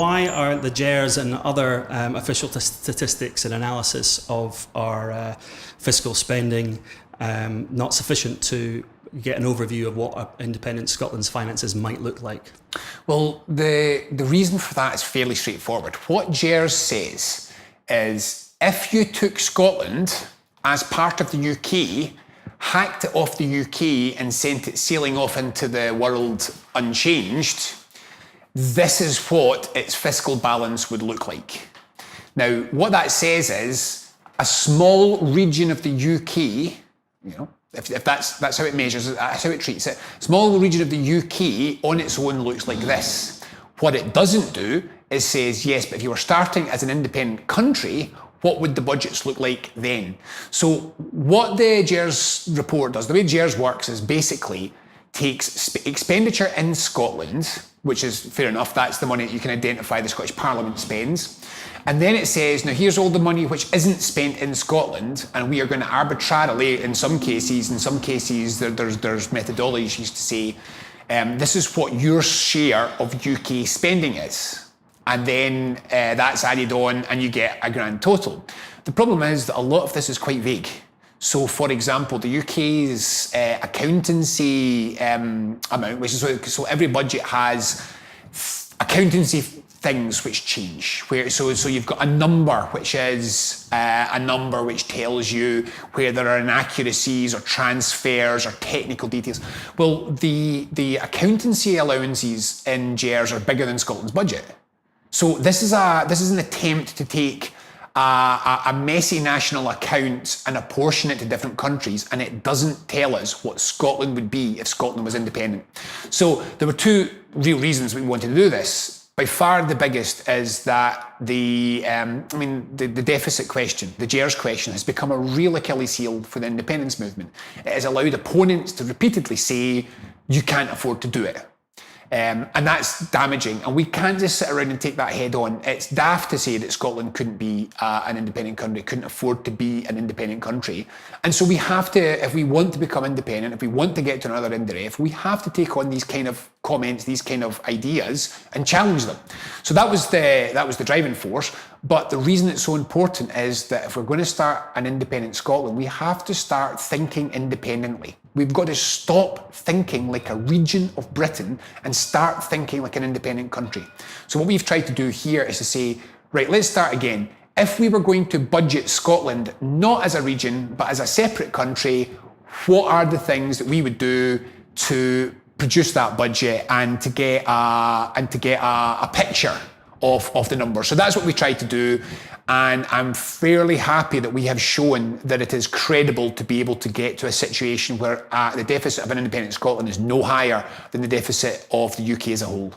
why aren't the GERS and other official statistics and analysis of our fiscal spending not sufficient to get an overview of what independent Scotland's finances might look like? Well, the reason for that is fairly straightforward. What GERS says is if you took Scotland as part of the UK, hacked it off the UK and sent it sailing off into the world unchanged, this is what its fiscal balance would look like. Now, what that says is a small region of the UK, if that's how it measures it, that's how it treats it, small region of the UK on its own looks like this. What it doesn't do is says, yes, but if you were starting as an independent country, what would the budgets look like then? So what the GERS report does, the way GERS works is basically takes expenditure in Scotland, which is fair enough, that's the money that you can identify the Scottish Parliament spends. And then it says, now here's all the money which isn't spent in Scotland, and we are going to arbitrarily, in some cases there's methodologies to say, this is what your share of UK spending is. And then that's added on and you get a grand total. The problem is that a lot of this is quite vague. So, for example, the UK's accountancy amount, which is so every budget has accountancy things which change. So you've got a number which is a number which tells you where there are inaccuracies or transfers or technical details. Well, the accountancy allowances in GERS are bigger than Scotland's budget. So this is an attempt to take a messy national account and apportion it to different countries, and it doesn't tell us what Scotland would be if Scotland was independent. So there were two real reasons we wanted to do this. By far the biggest is that the deficit question, the GERS question, has become a real Achilles heel for the independence movement. It has allowed opponents to repeatedly say, you can't afford to do it. And that's damaging, and we can't just sit around and take that head on. It's daft to say that Scotland couldn't be an independent country, couldn't afford to be an independent country. And so we have to, if we want to become independent, if we want to get to another INDREF, we have to take on these kind of comments, these kind of ideas, and challenge them. So that was the driving force. But the reason it's so important is that if we're going to start an independent Scotland, we have to start thinking independently. We've got to stop thinking like a region of Britain and start thinking like an independent country. So what we've tried to do here is to say, right, let's start again. If we were going to budget Scotland, not as a region, but as a separate country, what are the things that we would do to produce that budget and to get a picture of the numbers? So that's what we tried to do, and I'm fairly happy that we have shown that it is credible to be able to get to a situation where the deficit of an independent Scotland is no higher than the deficit of the UK as a whole.